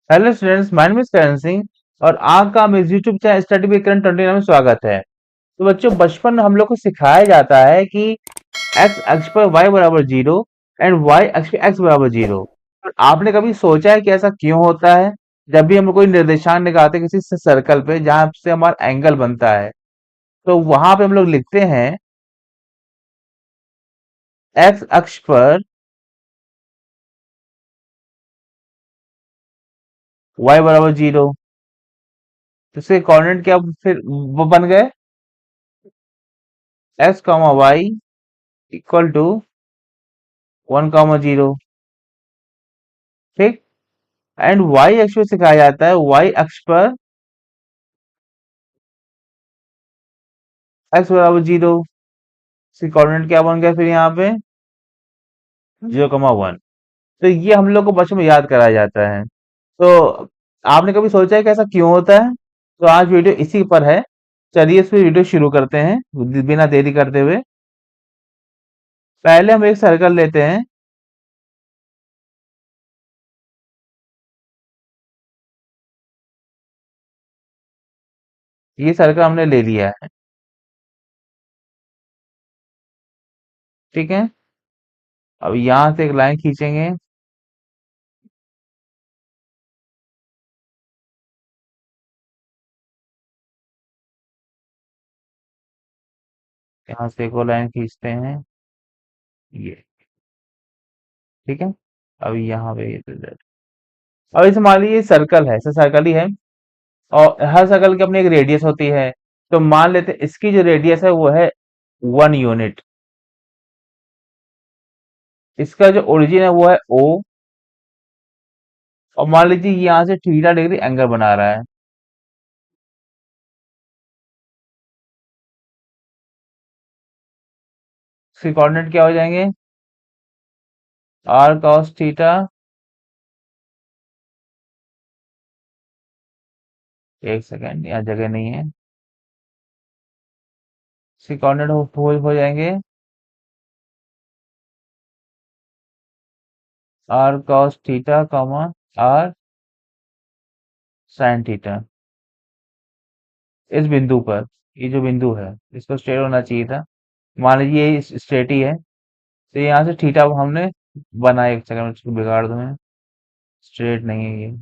Hello students, my name is Karan Singh और आपका मेरे YouTube channel study with Karan 29 में स्वागत है। तो बच्चों, बचपन में हम लोग को सिखाया जाता है कि एक्स अक्ष पर वाई बराबर जीरो एंड वाई अक्ष पर एक्स बराबर जीरो। और आपने कभी सोचा है कि ऐसा क्यों होता है? जब भी हम कोई निर्देशांक निकालते हैं किसी सर्कल पे जहां से हमारा एंगल बनता है, तो वहां पे हम लोग लिखते हैं एक्स अक्ष पर वाई बराबर जीरो। तो इसके कोऑर्डिनेट क्या फिर वो बन गए? X comma Y equal to 1 comma 0। ठीक। एंड वाई अक्ष पे सिखाया जाता है वाई अक्ष पर एक्स बराबर जीरो। इसकी कोऑर्डिनेट क्या बन गया फिर यहाँ पे? 0 कमा 1। तो ये हम लोग को बचपन में याद कराया जाता है। तो आपने कभी सोचा है कि ऐसा क्यों होता है? तो आज वीडियो इसी पर है। चलिए इस पे वीडियो शुरू करते हैं बिना देरी करते हुए। पहले हम एक सर्कल लेते हैं। ये सर्कल हमने ले लिया है। ठीक है। अब यहाँ से एक लाइन खींचेंगे। यहाँ से एक और लाइन खींचते हैं। ये ठीक है। अब यहाँ पे ये अब इसे मान लीजिए सर्कल है, ऐसा सर्कल ही है। और हर सर्कल की अपनी एक रेडियस होती है। तो मान लेते हैं इसकी जो रेडियस है वो है 1 यूनिट। इसका जो ओरिजिन है वो है ओ। और मान लीजिए यहाँ से थीटा डिग्री एंगल बना रहा है। इसके कोऑर्डिनेट क्या हो जाएंगे? R cos theta. एक सेकेंड, यहाँ जगह नहीं है। इसके कोऑर्डिनेट हो जाएंगे R cos theta comma R sine theta. इस बिंदु पर, ये जो बिंदु है इसको स्ट्रेट होना चाहिए था। मान लीजिए ये स्ट्रेट ही है। तो यहाँ से थीटा हमने बनाया, एक सेकंड इसको बिगाड़ दूं मैं। स्ट्रेट नहीं है ये।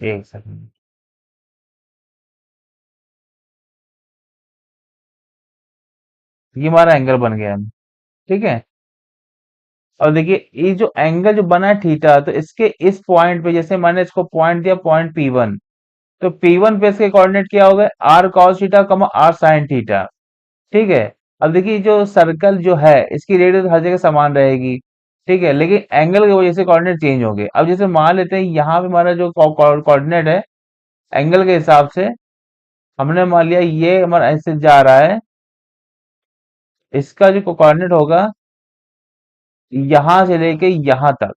एक सेकंड। ये हमारा एंगल बन गया है। ठीक है। और देखिए ये जो एंगल जो बना है थीटा, तो इसके इस पॉइंट पे जैसे मैंने इसको पॉइंट दिया, पॉइंट P1। तो P1 पे इसके कोऑर्डिनेट क्या हो गए? आर कॉस थीटा कमा आर साइन थीटा। ठीक है। अब देखिए जो सर्कल जो है इसकी रेडियस हर जगह समान रहेगी। ठीक है, लेकिन एंगल की वजह से कोऑर्डिनेट चेंज होंगे। अब जैसे मान लेते हैं यहाँ पे हमारा जो कोऑर्डिनेट है एंगल के हिसाब से, हमने मान लिया ये हमारा ऐसे जा रहा है। इसका जो कोऑर्डिनेट होगा यहां से लेके यहां तक,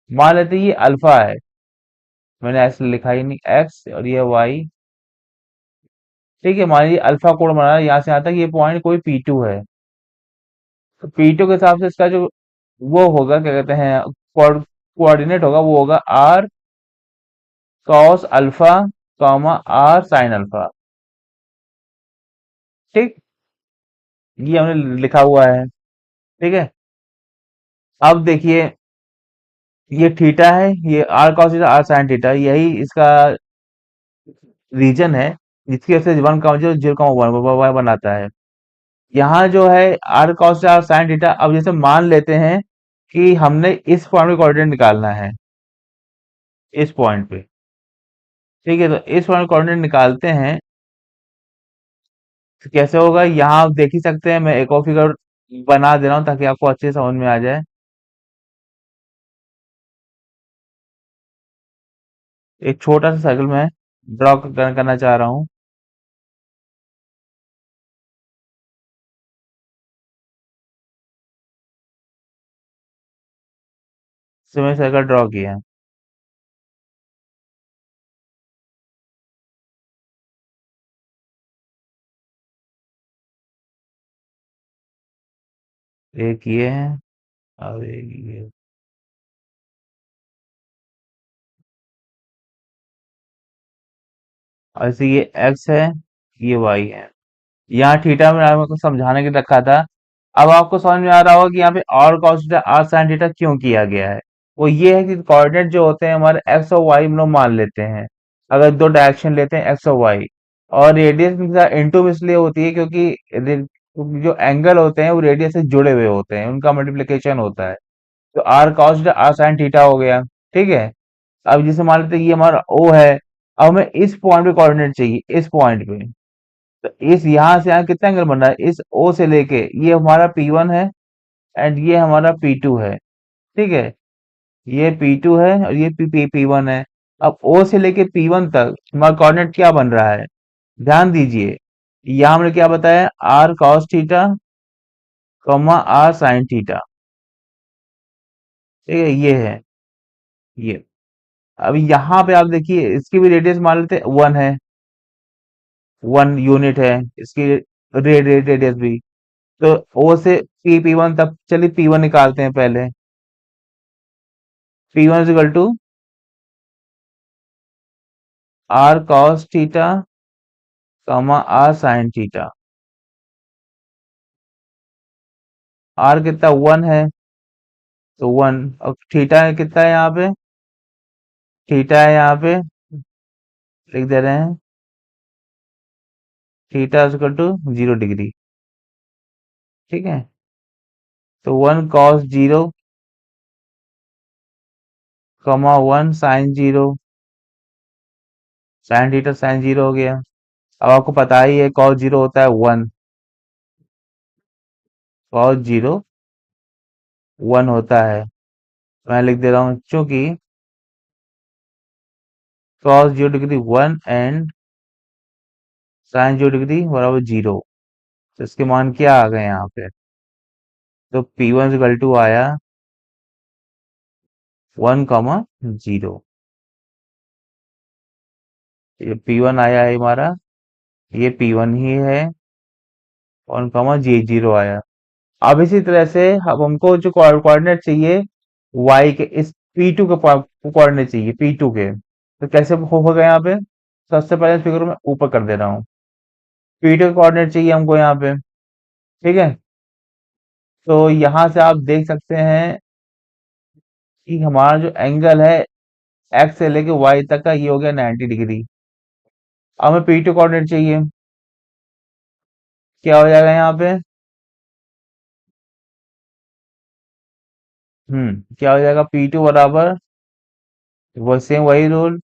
मान लेते हैं ये अल्फा है। मैंने ऐसे लिखा ही नहीं, एक्स और ये वाई। ठीक है, मान लीजिए अल्फा कोण बना है यहाँ से यहाँ तक, ये पॉइंट कोई P2 है। तो P2 के हिसाब से इसका जो वो होगा, क्या कहते हैं, कोऑर्डिनेट होगा, वो होगा R cos alpha comma R sine alpha. ठीक। ये हमने लिखा हुआ है। ठीक है। अब देखिए ये थीटा है, ये R cos theta R sine theta, यही इसका रीजन है जिसकी वजह से 1 0 0 बनाता है। यहाँ जो है R cos R sine theta. अब जैसे मान लेते हैं कि हमने इस पॉइंट पे कोऑर्डिनेट निकालना है, इस पॉइंट पे। ठीक है, तो इस पॉइंट कोऑर्डिनेट निकालते हैं। तो कैसे होगा, यहाँ आप देख ही सकते हैं। मैं एक और फिगर बना दे रहा हूँ ताकि आपको अच्छे से समझ में आ जाए। एक छोटा सा सर्कल मैं ड्रॉ करना चाह रहा हूँ। इसमें सर्कल ड्रॉ किया। एक ये है और एक ये। और ऐसे ये एक्स है, ये वाई है। यहाँ थीटा में आपको समझाने के लिए रखा था। अब आपको समझ में आ रहा होगा कि यहाँ पे और cos theta r sin theta क्यों किया गया है। वो ये है कि कोऑर्डिनेट जो होते हैं हमारे एक्स और वाई हम लोग मान लेते हैं। अगर दो डायरेक्शन लेते हैं एक्स और वाई, और रेडियस इनटू में इसलिए होती है क्योंकि जो एंगल होते हैं वो रेडियस से जुड़े हुए होते हैं, उनका मल्टीप्लिकेशन होता है। तो r cos theta r sin theta हो गया। ठीक है। अब जैसे मान लेते हैं ये हमारा O है। अब हमें इस पॉइंट पे कोऑर्डिनेट चाहिए, इस पॉइंट पे। तो इस यहाँ से यहाँ कितना एंगल बन रहा है, इस O से लेके ये हमारा P1 है एंड ये हमारा P2 है। ठीक है। ये P2 है और ये P1 है। अब O से लेके P1 तक हमारा कोऑर्डिनेट क्या बन रहा है, ध्यान दीजिए। यहाँ हमने क्या बताया, r cos theta r sin theta. ठीक है, ये है ये। अब यहाँ पे आप देखिए इसकी भी रेडियस मान लेते हैं 1 है, 1 यूनिट है इसकी रेडियस भी। तो O से P1 तक, चलिए P1 निकालते हैं पहले। P1 is equal to r cos theta r sin theta. r कितना 1 है, तो 1। अब थीटा कितना है यहाँ पे, थीटा है यहाँ पे, लिख दे रहे हैं theta is equal to 0 degree. ठीक है। तो 1 cos 0 1 sin 0, sin theta sin 0 हो गया। अब आपको पता ही है cos 0 होता है 1, cos 0 1 होता है। मैं लिख दे रहा हूँ चूंकि cos 0 degree 1 and sin 0 degree बराबर 0। तो इसके मान क्या आ गए यहाँ पे, तो P1 इक्वल टू आया 1, 0। ये P1 आया है हमारा, ये P1 ही है। 1, 0 आया। अब इसी तरह से अब हमको जो कोऑर्डिनेट चाहिए y के, इस P2 के कोऑर्डिनेट चाहिए, P2 के। तो कैसे होगा यहाँ पे, सबसे पहले इस फिगर में ऊपर कर दे रहा हूँ। P2 के कोऑर्डिनेट चाहिए हमको यहाँ पे। ठीक है। तो यहाँ से आप देख सकते हैं कि हमारा जो एंगल है x से लेके y तक का, ये हो गया 90 डिग्री। अब हमें P2 कोऑर्डिनेट चाहिए, क्या हो जाएगा यहाँ पे, क्या हो जाएगा, P2 बराबर वो सेम वही rule,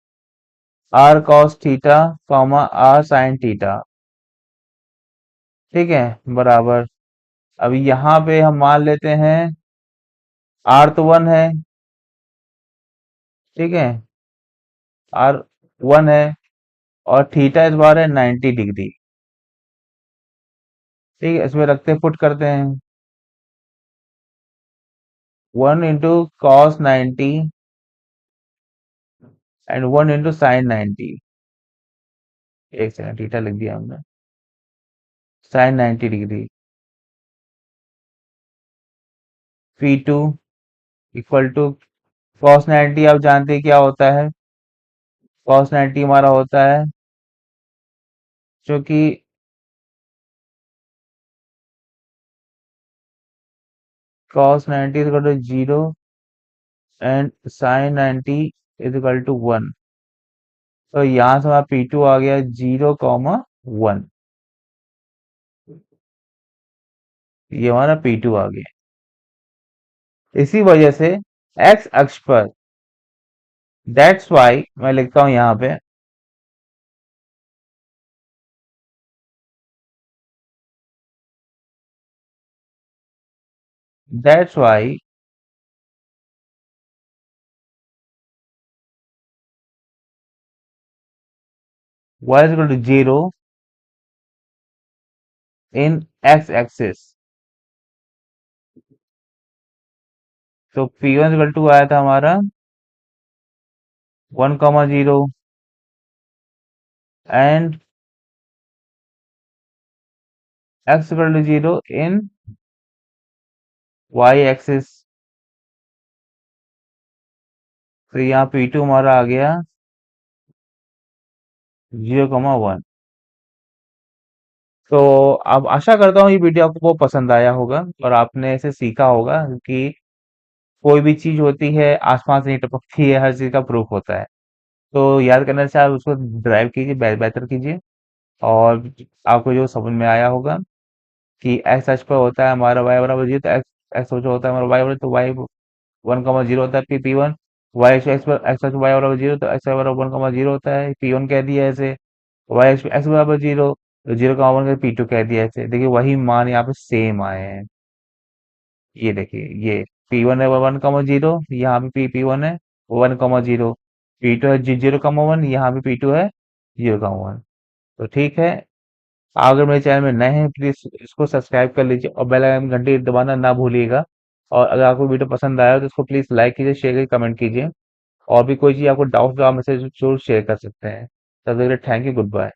r cos theta r sin theta. ठीक है, बराबर। अब यहाँ पे हम मान लेते हैं r तो 1 है। ठीक है, r 1 है और थीटा इस बार है 90 डिग्री। ठीक है, इसमें रखते पुट करते हैं 1 into cos 90 and 1 into sin 90। एक सेकंड, थीटा लिख दिया हमने, sin 90 degree. P2 equal to cos 90, आप जानते हैं क्या होता है, cos 90 हमारा होता है जो कि cos 90 is equal to 0 and sin 90 is equal to 1। तो यहाँ से हमारा P2 आ गया 0, 1। ये हमारा P2 आ गया। इसी वजह से x अक्ष पर, दैट्स वाई मैं लिखता हूं यहाँ पे, that's why y is equal to 0 in x axis. तो P1 इक्वल टू आया था हमारा 1, 0 and x equal to 0 in Y axis, तो यहाँ P2 हमारा आ गया 0,1। तो अब आशा करता हूँ ये वीडियो आपको पसंद आया होगा और आपने इसे सीखा होगा कि कोई भी चीज होती है आसमान से नहीं टपकती है, हर चीज का प्रूफ होता है। तो याद करने से आप उसको ड्राइव कीजिए, बेहतर कीजिए। और आपको जो समझ में आया होगा कि एक्स अक्ष पर होता है हमारा वाई बराबर जीरो, तो एक्स एक्स जो होता है हमारा वाई बराबर, तो वाई 1,0 होता है P1। वाई एक्स पर एक्स अक्ष वाई बराबर जीरो, तो एक्स बराबर 1,0 होता है, P1 कह दिया ऐसे। वाई एक्स बराबर जीरो, तो 0,1 P2 कह दिया ऐसे। देखिए वही मान यहाँ पे सेम आए हैं। ये देखिए, ये P1 है 1,0, यहाँ पे P1 है 1,0। P2 है 0,1, यहाँ पे P2 है 0,1। तो ठीक है, अगर मेरे चैनल में नए हैं प्लीज इसको सब्सक्राइब कर लीजिए और बेल आइकन घंटी दबाना ना भूलिएगा। और अगर आपको वीडियो पसंद आया हो तो इसको प्लीज लाइक कीजिए, शेयर कीजिए, कमेंट कीजिए। और भी कोई चीज आपको डाउट हो आप मुझसे जरूर शेयर कर सकते हैं। तब तक के लिए थैंक यू, गुड बाय।